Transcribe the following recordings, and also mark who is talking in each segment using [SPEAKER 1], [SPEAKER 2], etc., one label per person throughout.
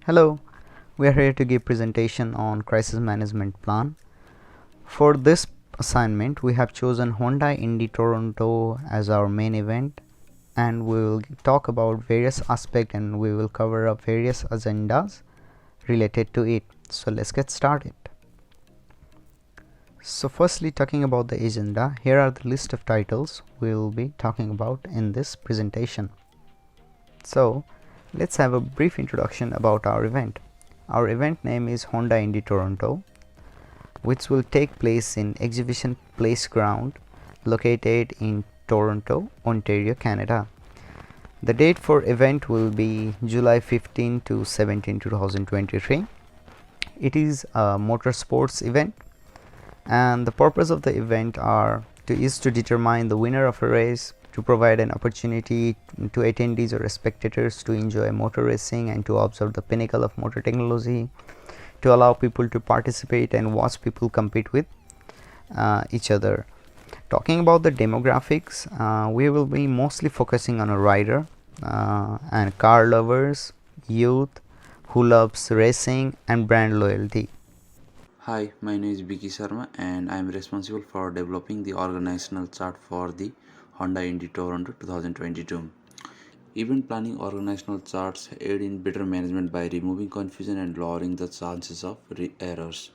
[SPEAKER 1] Hello, we are here to give presentation on crisis management plan. For this assignment, we have chosen Hyundai Indy Toronto as our main event, and we will talk about various aspects and we will cover up various agendas related to it. So let's get started. So firstly, talking about the agenda, here are the list of titles we will be talking about in this presentation. So let's have a brief introduction about our event. Our event name is Hyundai Indy Toronto, which will take place in Exhibition Place Ground located in Toronto, Ontario, Canada. The date for event will be July 15 to 17, 2023. It is a motorsports event, and the purpose of the event is to determine the winner of a race, to provide an opportunity to attendees or spectators to enjoy motor racing and to observe the pinnacle of motor technology, to allow people to participate and watch people compete with each other. Talking about the demographics, we will be mostly focusing on a rider and car lovers, youth who loves racing and brand loyalty.
[SPEAKER 2] Hi, my name is Vicky Sharma and I am responsible for developing the organizational chart for the Hyundai Indy Toronto 2022. Event planning organizational charts aid in better management by removing confusion and lowering the chances of errors.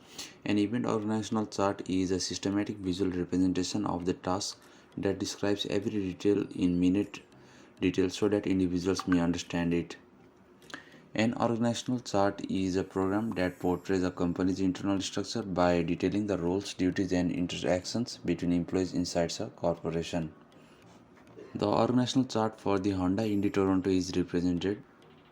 [SPEAKER 2] An event organizational chart is a systematic visual representation of the task that describes every detail in minute detail so that individuals may understand it. An organizational chart is a program that portrays a company's internal structure by detailing the roles, duties, and interactions between employees inside a corporation. The organizational chart for the Hyundai Indy Toronto is represented.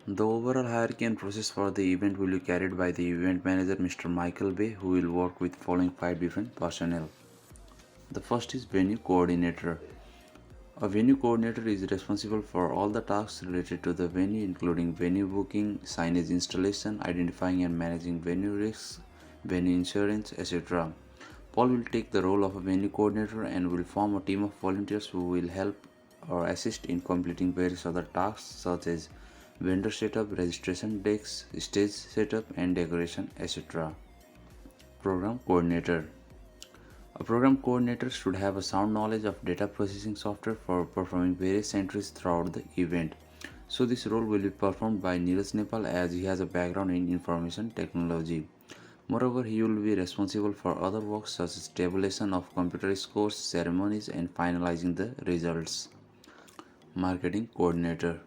[SPEAKER 2] The overall hierarchy and process for the event will be carried by the event manager Mr. Michael Bay, who will work with following 5 different personnel. The first is venue coordinator. A venue coordinator is responsible for all the tasks related to the venue, including venue booking, signage installation, identifying and managing venue risks, venue insurance, etc. Paul will take the role of a venue coordinator and will form a team of volunteers who will help or assist in completing various other tasks such as vendor setup, registration desks, stage setup and decoration, etc. Program coordinator. A program coordinator should have a sound knowledge of data processing software for performing various entries throughout the event. So this role will be performed by Neeraj Nepal as he has a background in information technology. Moreover, he will be responsible for other works such as tabulation of computer scores, ceremonies, and finalizing the results. Marketing coordinator.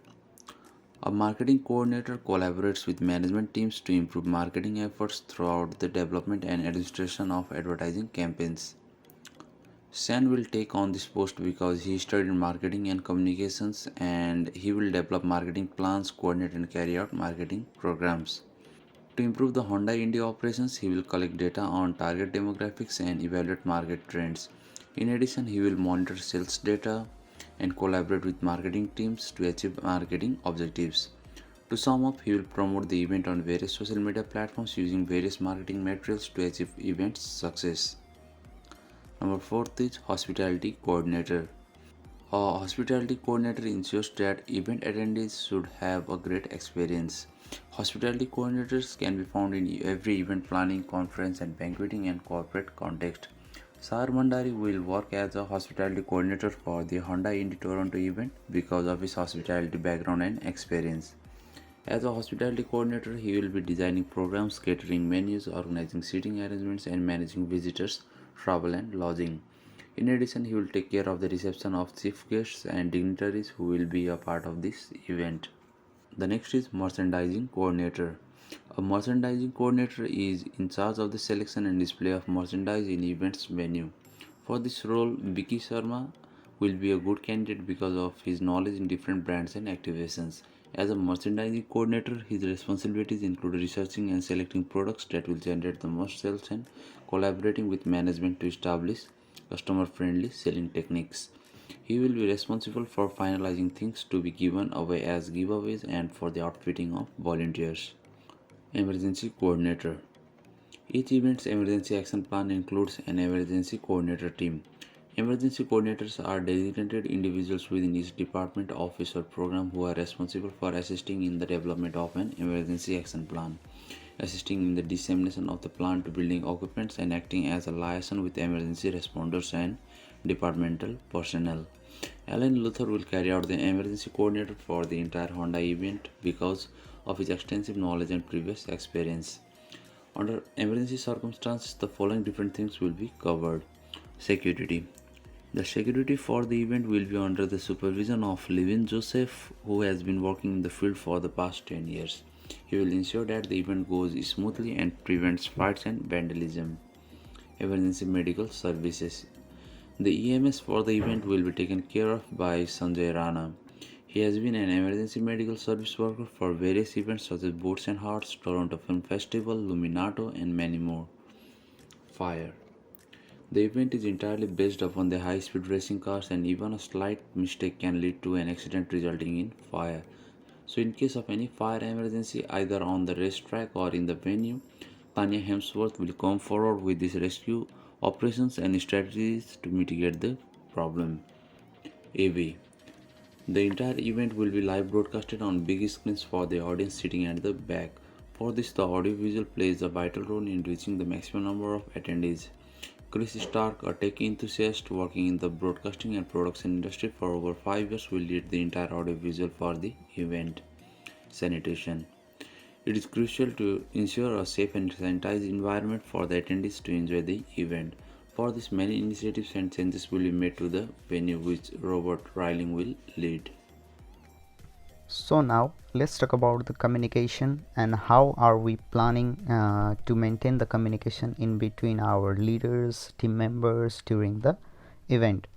[SPEAKER 2] A marketing coordinator collaborates with management teams to improve marketing efforts throughout the development and administration of advertising campaigns. San will take on this post because he studied marketing and communications and he will develop marketing plans, coordinate and carry out marketing programs. To improve the Hyundai India operations, he will collect data on target demographics and evaluate market trends. In addition, he will monitor sales data and collaborate with marketing teams to achieve marketing objectives. To sum up, he will promote the event on various social media platforms using various marketing materials to achieve event success. Number 4 is hospitality coordinator. A hospitality coordinator ensures that event attendees should have a great experience. Hospitality coordinators can be found in every event planning, conference and banqueting and corporate context. Sar Mandari will work as a hospitality coordinator for the Hyundai Indy Toronto event because of his hospitality background and experience. As a hospitality coordinator, he will be designing programs, catering menus, organizing seating arrangements, and managing visitors, travel, and lodging. In addition, he will take care of the reception of chief guests and dignitaries who will be a part of this event. The next is merchandising coordinator. A merchandising coordinator is in charge of the selection and display of merchandise in events venue. For this role, Vicky Sharma will be a good candidate because of his knowledge in different brands and activations. As a merchandising coordinator, his responsibilities include researching and selecting products that will generate the most sales and collaborating with management to establish customer friendly selling techniques. He will be responsible for finalizing things to be given away as giveaways and for the outfitting of volunteers. Emergency coordinator. Each event's emergency action plan includes an emergency coordinator team. Emergency coordinators are designated individuals within each department, office, or program who are responsible for assisting in the development of an emergency action plan, assisting in the dissemination of the plan to building occupants, and acting as a liaison with emergency responders and departmental personnel. Alan Luther will carry out the emergency coordinator for the entire Honda event because of his extensive knowledge and previous experience. Under emergency circumstances, the following different things will be covered. Security. The security for the event will be under the supervision of Levin Joseph, who has been working in the field for the past 10 years. He will ensure that the event goes smoothly and prevents fights and vandalism. Emergency medical services. The EMS for the event will be taken care of by Sanjay Rana. He has been an emergency medical service worker for various events such as Boats and Hearts, Toronto Film Festival, Luminato, and many more. Fire. The event is entirely based upon the high-speed racing cars, and even a slight mistake can lead to an accident resulting in fire. So in case of any fire emergency either on the racetrack or in the venue, Tanya Hemsworth will come forward with these rescue operations and strategies to mitigate the problem. AV. The entire event will be live broadcasted on big screens for the audience sitting at the back. For this, the audiovisual plays a vital role in reaching the maximum number of attendees. Chris Stark, a tech enthusiast working in the broadcasting and production industry for over 5 years, will lead the entire audiovisual for the event. Sanitation. It is crucial to ensure a safe and sanitized environment for the attendees to enjoy the event. For this, many initiatives and changes will be made to the venue, which Robert Riling will lead.
[SPEAKER 1] So now let's talk about the communication and how are we planning to maintain the communication in between our leaders, team members during the event.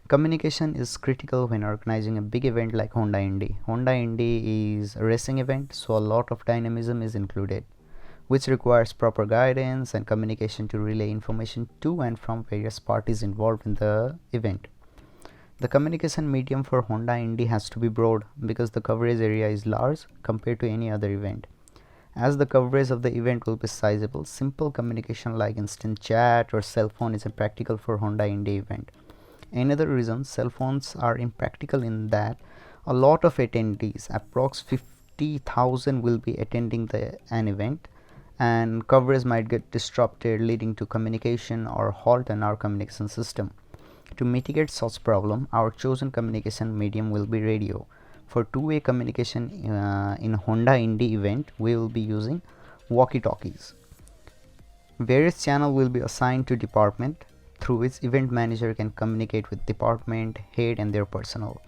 [SPEAKER 1] Communication is critical when organizing a big event like Honda Indy. Honda Indy is a racing event, so a lot of dynamism is included, which requires proper guidance and communication to relay information to and from various parties involved in the event. The communication medium for Honda Indy has to be broad because the coverage area is large compared to any other event. As the coverage of the event will be sizable, simple communication like instant chat or cell phone is impractical for Honda Indy event. Another reason cell phones are impractical in that a lot of attendees, approx 50,000, will be attending an event, and coverage might get disrupted, leading to communication or halt in our communication system. To mitigate such problem, our chosen communication medium will be radio. For two-way communication in Honda Indy event, we will be using walkie-talkies. Various channels will be assigned to department through which event manager can communicate with department head and their personnel.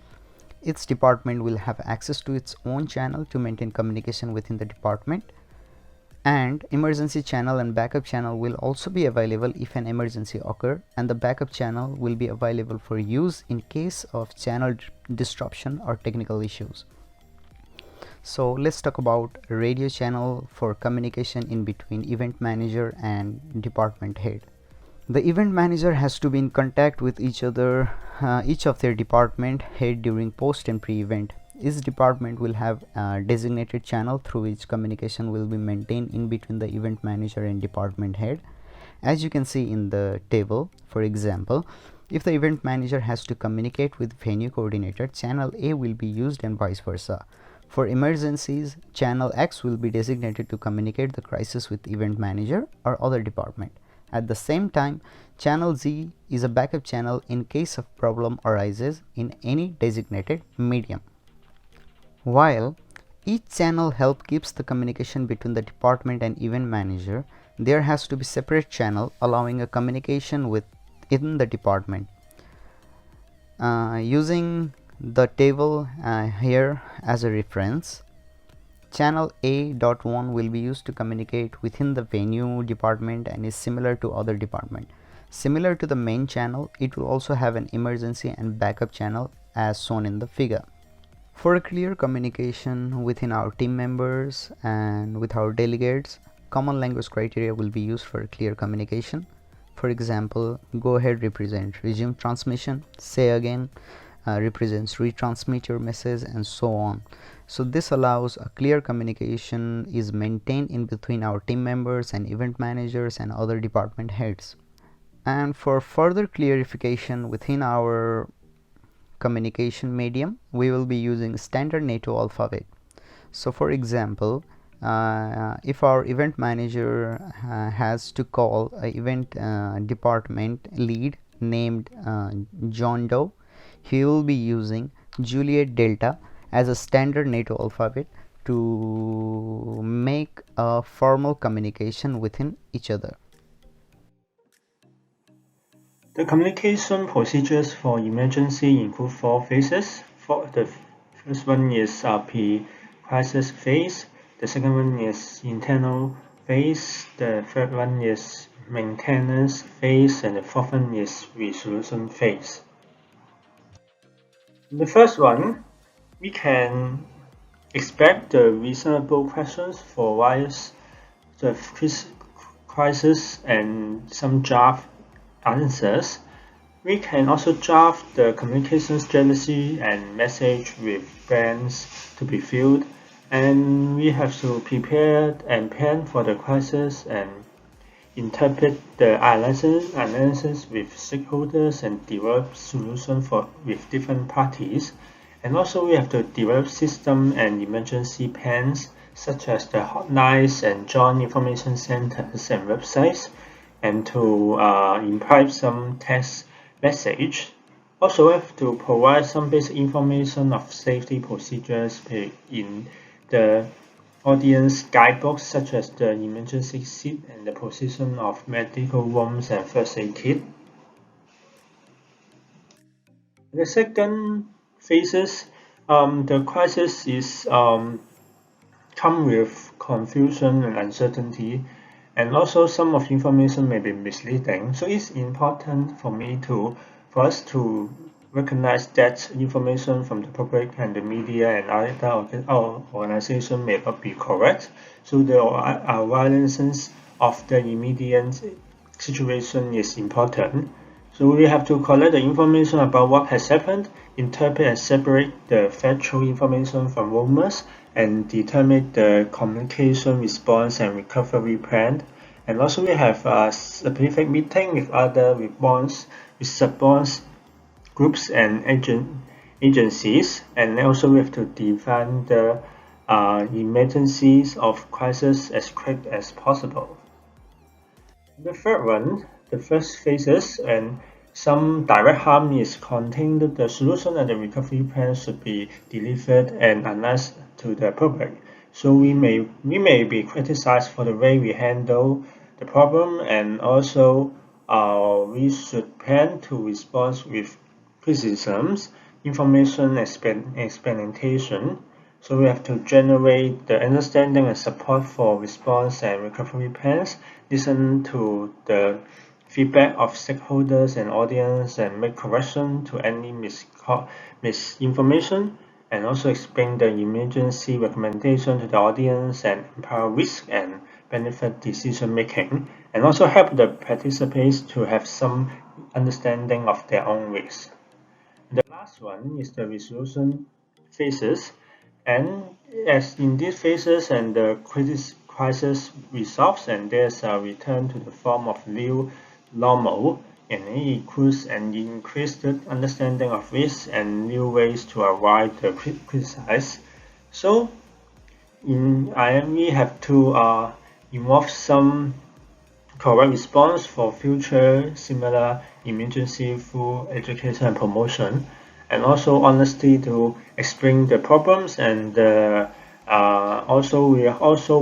[SPEAKER 1] Each department will have access to its own channel to maintain communication within the department, and emergency channel and backup channel will also be available if an emergency occur, and the backup channel will be available for use in case of channel disruption or technical issues. So let's talk about radio channel for communication in between event manager and department head. The event manager has to be in contact with each of their department head during post and pre-event. Each department will have a designated channel through which communication will be maintained in between the event manager and department head. As you can see in the table, for example, if the event manager has to communicate with venue coordinator, channel A will be used and vice versa. For emergencies, channel X will be designated to communicate the crisis with event manager or other department. At the same time, channel Z is a backup channel in case of problem arises in any designated medium. While each channel help keeps the communication between the department and event manager, there has to be separate channel allowing a communication within the department. Using the table here as a reference, channel A.1 will be used to communicate within the venue department and is similar to other department. Similar to the main channel, it will also have an emergency and backup channel as shown in the figure. For a clear communication within our team members and with our delegates, common language criteria will be used for clear communication. For example, go ahead represent resume transmission, say again represents retransmit your message, and so on. So this allows a clear communication is maintained in between our team members and event managers and other department heads. And for further clarification within our communication medium, we will be using standard NATO alphabet. So for example, if our event manager has to call a event department lead named John Doe, he will be using Juliet Delta as a standard NATO alphabet to make a formal communication within each other.
[SPEAKER 3] The communication procedures for emergency include 4 phases. The first one is pre-crisis phase. The second one is internal phase. The third one is maintenance phase, and the fourth one is resolution phase. In the first one, we can expect the reasonable questions for various the crisis and some draft answers. We can also draft the communication strategy and message with blanks to be filled, and we have to prepare and plan for the crisis and interpret the analysis with stakeholders and develop solutions with different parties. And also we have to develop system and emergency plans such as the hotlines and joint information centers and websites, and to impart some text message. Also, we have to provide some basic information of safety procedures in the audience guidebooks, such as the emergency seat and the position of medical rooms and first aid kit. The second phases, the crisis is come with confusion and uncertainty, and also some of the information may be misleading. So it's important for us to recognize that information from the public and the media and other organization may not be correct. So the awareness of the immediate situation is important. So we have to collect the information about what has happened, interpret and separate the factual information from rumors, and determine the communication response and recovery plan. And also we have a specific meeting with other response groups and agencies, and also we have to define the emergencies of crisis as quick as possible. The third one, the first phases and some direct harm is contained. The solution and the recovery plan should be delivered and announced to the public. So we may be criticized for the way we handle the problem, and also we should plan to respond with criticisms, information explanation. So we have to generate the understanding and support for response and recovery plans, listen to the feedback of stakeholders and audience, and make correction to any misinformation, and also explain the emergency recommendation to the audience and empower risk and benefit decision making, and also help the participants to have some understanding of their own risk. The last one is the resolution phases, and as in these phases and the crisis resolves, and there's a return to the form of new normal, and it includes an increased understanding of risk and new ways to avoid the crisis. So in IM we have to involve some correct response for future similar emergency through education and promotion, and also honesty to explain the problems, and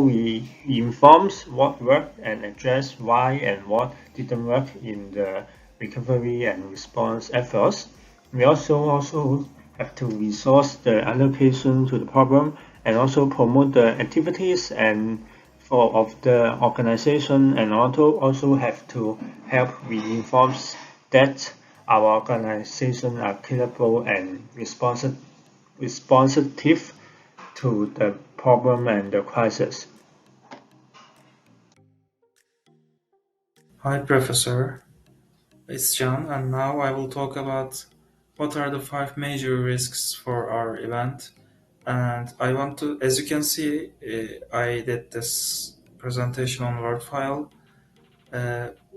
[SPEAKER 3] we informs what worked and address why and what didn't work in the recovery and response efforts. We also have to resource the allocation to the problem, and also promote the activities and of the organization, and also have to help reinforce that our organization are capable and responsive to the problem and the crisis.
[SPEAKER 4] Hi, Professor. It's John, and now I will talk about what are the 5 major risks for our event. And I want to, as you can see, I did this presentation on Word file.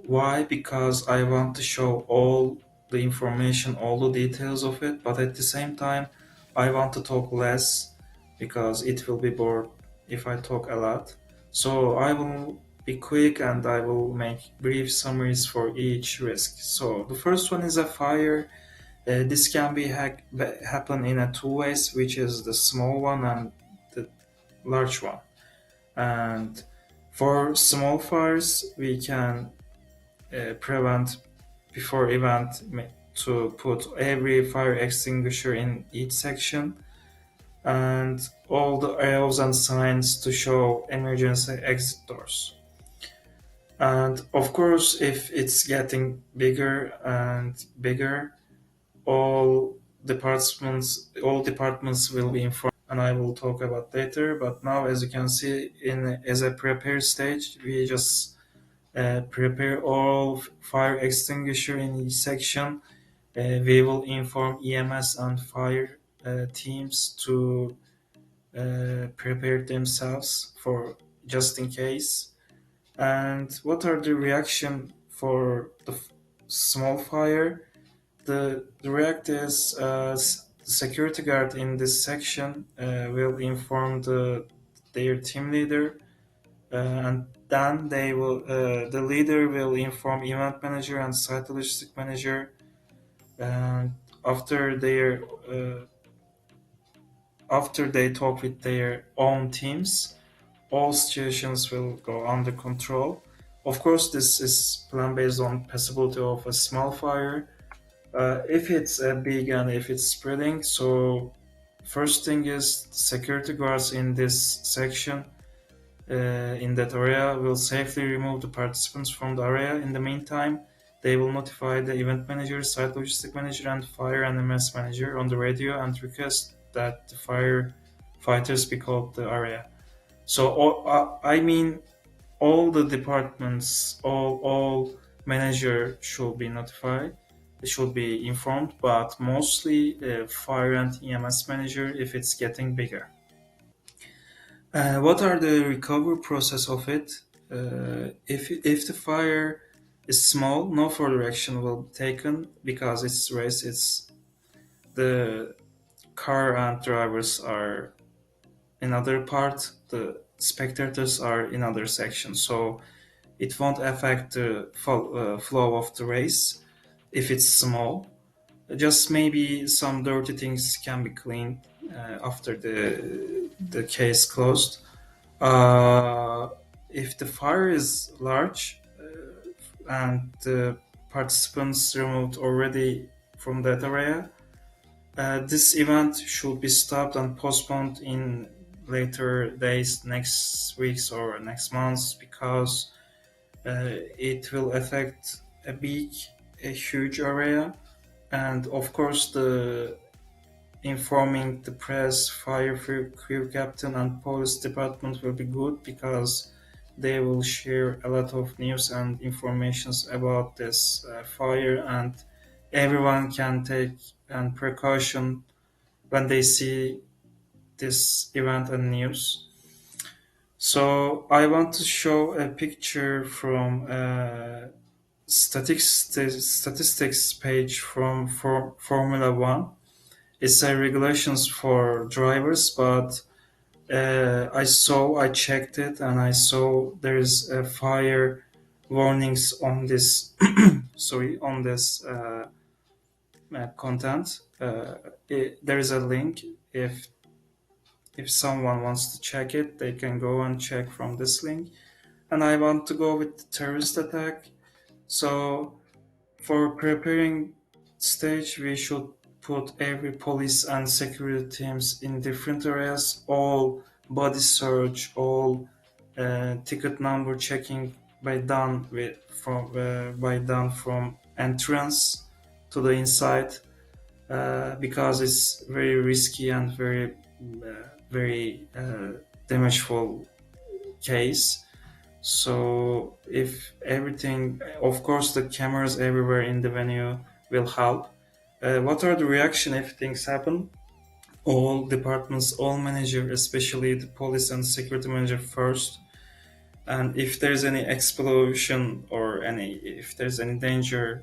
[SPEAKER 4] Why? Because I want to show all the information, all the details of it, but at the same time, I want to talk less because it will be bored if I talk a lot. So I will be quick and I will make brief summaries for each risk. So the first one is a fire. This can be happen in a two ways, which is the small one and the large one. And for small fires, we can prevent before event to put every fire extinguisher in each section and all the arrows and signs to show emergency exit doors. And of course, if it's getting bigger and bigger, all departments will be informed, and I will talk about later. But now, as you can see, as a prepare stage, we just prepare all fire extinguisher in each section. We will inform EMS and fire teams to prepare themselves for just in case. And what are the reaction for the small fire? The react is the security guard in this section will inform their team leader, and then the leader will inform event manager and site logistic manager. And after their after they talk with their own teams, all situations will go under control. Of course, this is plan based on possibility of a small fire. If it's big and if it's spreading, so first thing is security guards in this section in that area will safely remove the participants from the area. In the meantime, they will notify the event manager, site logistic manager, and fire and MS manager on the radio and request that the firefighters be called the area. So I mean, all the departments, all manager should be notified. They should be informed, but mostly fire and EMS manager if it's getting bigger. What are the recovery process of it? If the fire is small, no further action will be taken because it's race. It's the car and drivers are in other part. The spectators are in other section, so it won't affect the flow of the race if it's small. Just maybe some dirty things can be cleaned after the case closed. Uh, if the fire is large and the participants removed already from that area, this event should be stopped and postponed in later days, next weeks or next months, because it will affect a huge area. And of course, the informing the press, fire crew captain, and police department will be good because they will share a lot of news and informations about this fire, and everyone can take an precaution when they see this event and news. So I want to show a picture from statistics page from Formula One. It's a regulations for drivers, but I checked it, and I saw there's a fire warnings on this. Sorry, on this content. There is a link. If someone wants to check it, they can go and check from this link. And I want to go with the terrorist attack. So for preparing stage, we should put every police and security teams in different areas, all body search, all ticket number checking done from entrance to the inside, because it's very risky and very damageful case. So if everything, of course, the cameras everywhere in the venue will help. What are the reaction if things happen? All departments, all manager, especially the police and security manager first, and if there's any explosion or if there's any danger,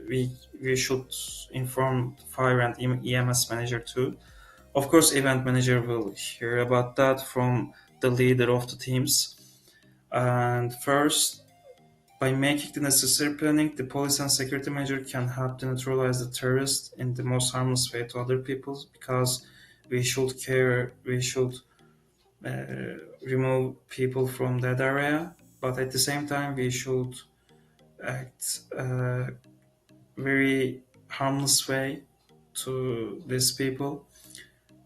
[SPEAKER 4] we should inform fire and EMS manager too. Of course, event manager will hear about that from the leader of the teams. And first, by making the necessary planning, the police and security manager can help to neutralize the terrorists in the most harmless way to other people, because we should remove people from that area, but at the same time we should act very harmless way to these people.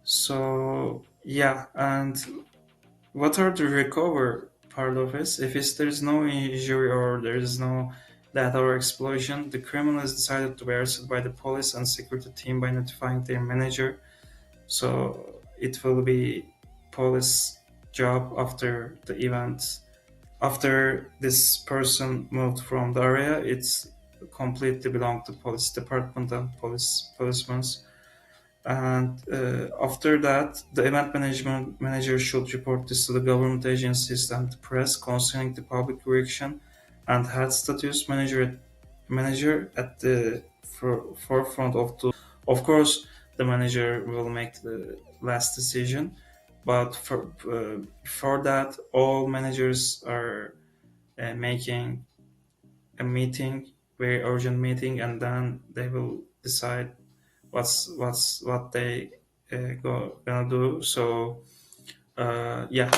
[SPEAKER 4] So yeah, and what are the recover part of it? If there's no injury or there is no death or explosion, the criminal is decided to be arrested by the police and security team by notifying their manager. So it will be police job after the event. After this person moved from the area, it's completely belonged to police department and policemen. And after that, the event management manager should report this to the government agencies and the press concerning the public reaction, and head status manager at the forefront of the. Of course, the manager will make the last decision, but for that, all managers are making a meeting, very urgent meeting, and then they will decide what they gonna do. So yeah,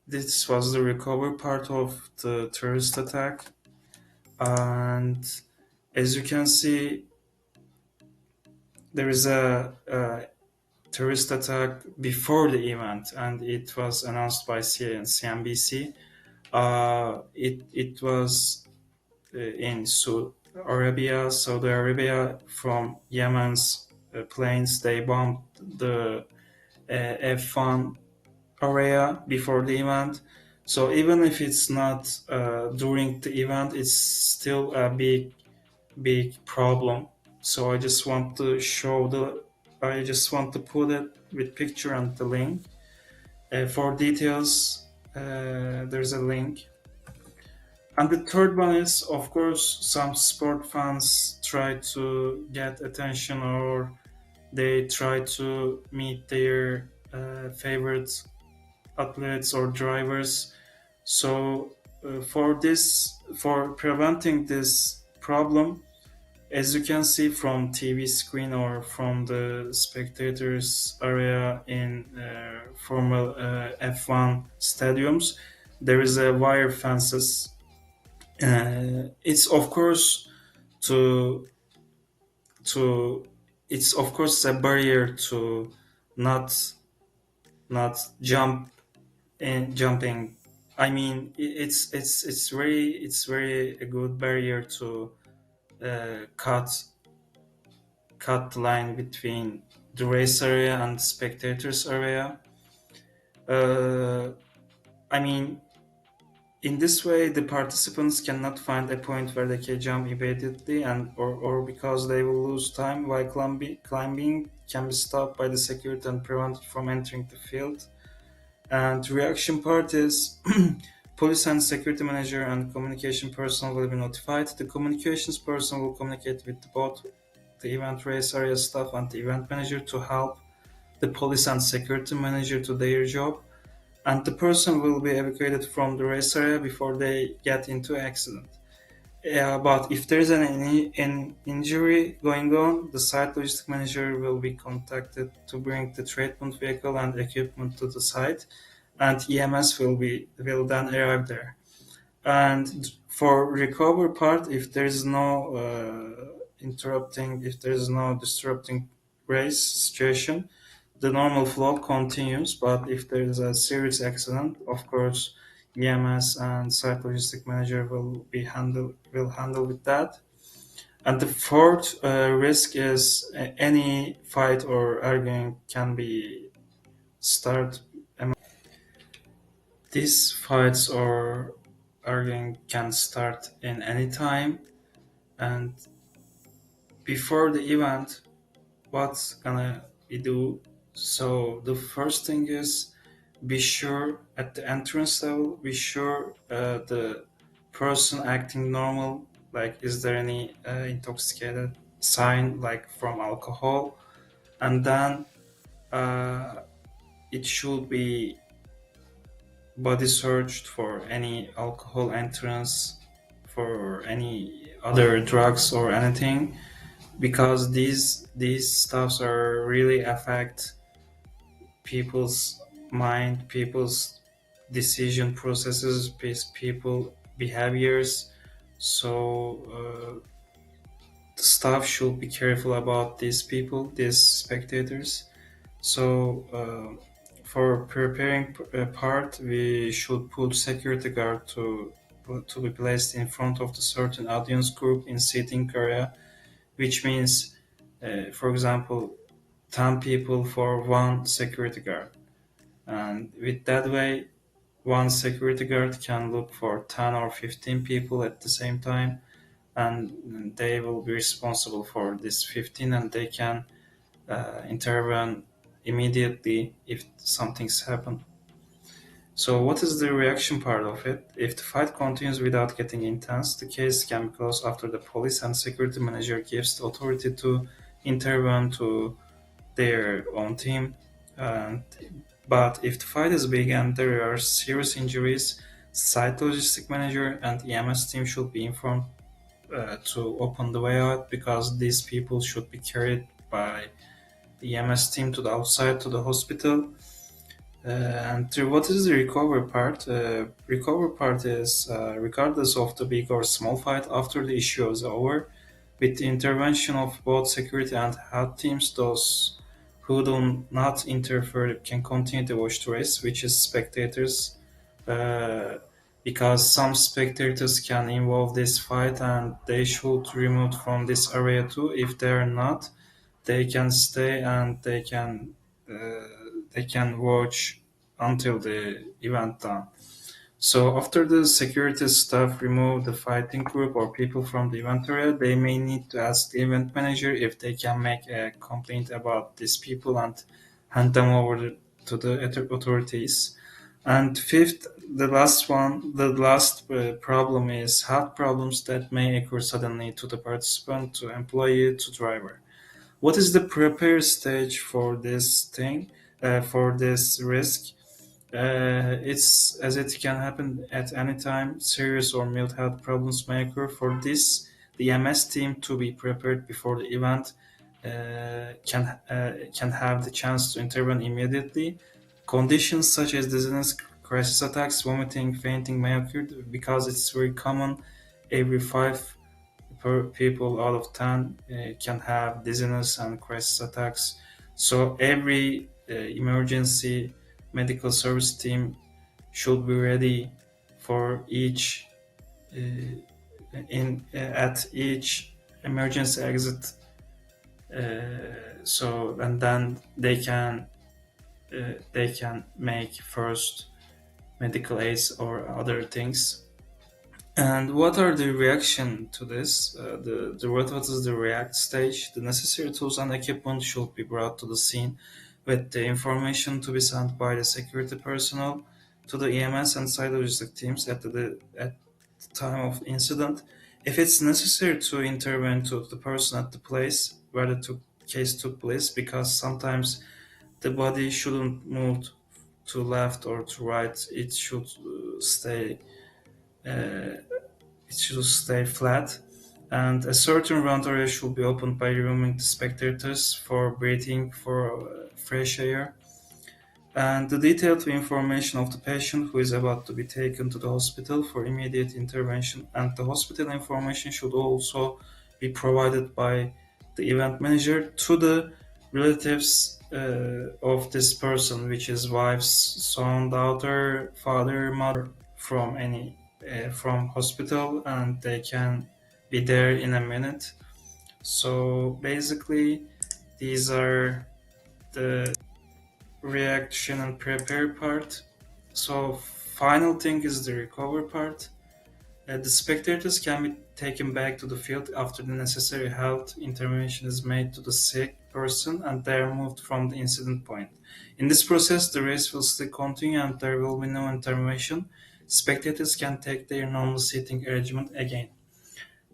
[SPEAKER 4] this was the recovery part of the terrorist attack, and as you can see, there is a terrorist attack before the event, and it was announced by CNBC. It was in Saudi Arabia, from Yemen's planes. They bombed the F1 area before the event. So even if it's not during the event, it's still a big problem. So I just want to put it with picture and the link. For details, there's a link. And the third one is, of course, some sport fans try to get attention, or they try to meet their favorite athletes or drivers. So for preventing this problem, as you can see from TV screen or from the spectators area in formal F1 stadiums, there is a wire fences. It's of course to to it's of course a barrier to not jumping. I mean, it's very a good barrier to cut the line between the race area and spectators area. Uh, I mean, in this way, the participants cannot find a point where they can jump immediately, or because they will lose time while climbing can be stopped by the security and prevented from entering the field. And reaction part is police and security manager and communication personnel will be notified. The communications person will communicate with both the event race area staff and the event manager to help the police and security manager to their job, and the person will be evacuated from the race area before they get into accident. But if there is an injury going on, the site logistic manager will be contacted to bring the treatment vehicle and equipment to the site, and EMS will then arrive there. And for recovery part, if there is no if there is no disrupting race situation, the normal flow continues. But if there is a serious accident, of course, EMS and site logistic manager will handle with that. And the fourth risk is any fight or arguing can be start. These fights or arguing can start in any time, and before the event, what's gonna we do? So the first thing is be sure at the entrance level, be sure the person acting normal, like is there any intoxicated sign like from alcohol, and then uh, it should be body searched for any alcohol entrance, for any other drugs or anything, because these stuffs are really affect people's mind, people's decision processes, people behaviors. So the staff should be careful about these people, these spectators. So for preparing part, we should put security guard to be placed in front of the certain audience group in seating area, which means, for example, 10 people for one security guard. And with that way, one security guard can look for 10 or 15 people at the same time, and they will be responsible for this 15, and they can intervene immediately if something's happened. So, what is the reaction part of it? If the fight continues without getting intense, the case can be closed after the police and security manager gives the authority to intervene to their own team. And, but if the fight is big and there are serious injuries, site logistic manager and EMS team should be informed to open the way out, because these people should be carried by the EMS team to the outside to the hospital. What is the recovery part? Recovery part is regardless of the big or small fight, after the issue is over, with the intervention of both security and health teams, those who do not interfere can continue to watch the race, which is spectators, uh, because some spectators can involve this fight and they should remove from this area too. If they are not, they can stay and they can watch until the event done. So after the security staff remove the fighting group or people from the event area, they may need to ask the event manager if they can make a complaint about these people and hand them over to the authorities. And fifth, the last problem is health problems that may occur suddenly to the participant, to employee, to driver. What is the prepare stage for this thing, for this risk? It's as it can happen at any time. Serious or mild health problems may occur. For this, the MS team to be prepared before the event can have the chance to intervene immediately. Conditions such as dizziness, crisis attacks, vomiting, fainting may occur because it's very common. Every five people out of 10 can have dizziness and crisis attacks. So every emergency medical service team should be ready for each at each emergency exit. So and then they can make first medical aids or other things. And what are the reaction to this? What is the react stage? The necessary tools and equipment should be brought to the scene, with the information to be sent by the security personnel to the EMS and site logistic teams at the time of incident. If it's necessary to intervene to the person at the place where the case took place, because sometimes the body shouldn't move to left or to right. It should stay uh, it should stay flat, and a certain round area should be opened by removing the spectators for breathing for fresh air. And the detailed information of the patient who is about to be taken to the hospital for immediate intervention, and the hospital information should also be provided by the event manager to the relatives of this person, which is wife, son, daughter, father, mother, from any from hospital, and they can be there in a minute. So basically, these are the reaction and prepare part. So final thing is the recover part. The spectators can be taken back to the field after the necessary health intervention is made to the sick person and they are moved from the incident point. In this process, the race will still continue and there will be no intermission. Spectators can take their normal seating arrangement again.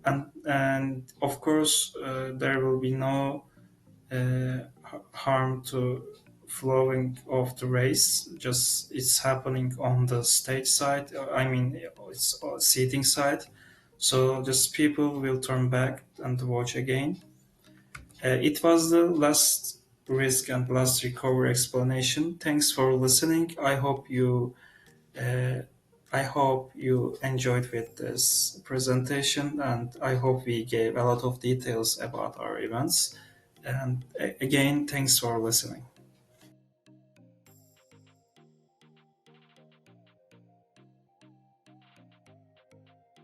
[SPEAKER 4] And of course, there will be no harm to flowing of the race. Just it's happening on the stage side. I mean, it's seating side. So just people will turn back and watch again. It was the last risk and last recovery explanation. Thanks for listening. Uh, I hope you enjoyed with this presentation, and I hope we gave a lot of details about our events. And again, thanks for listening.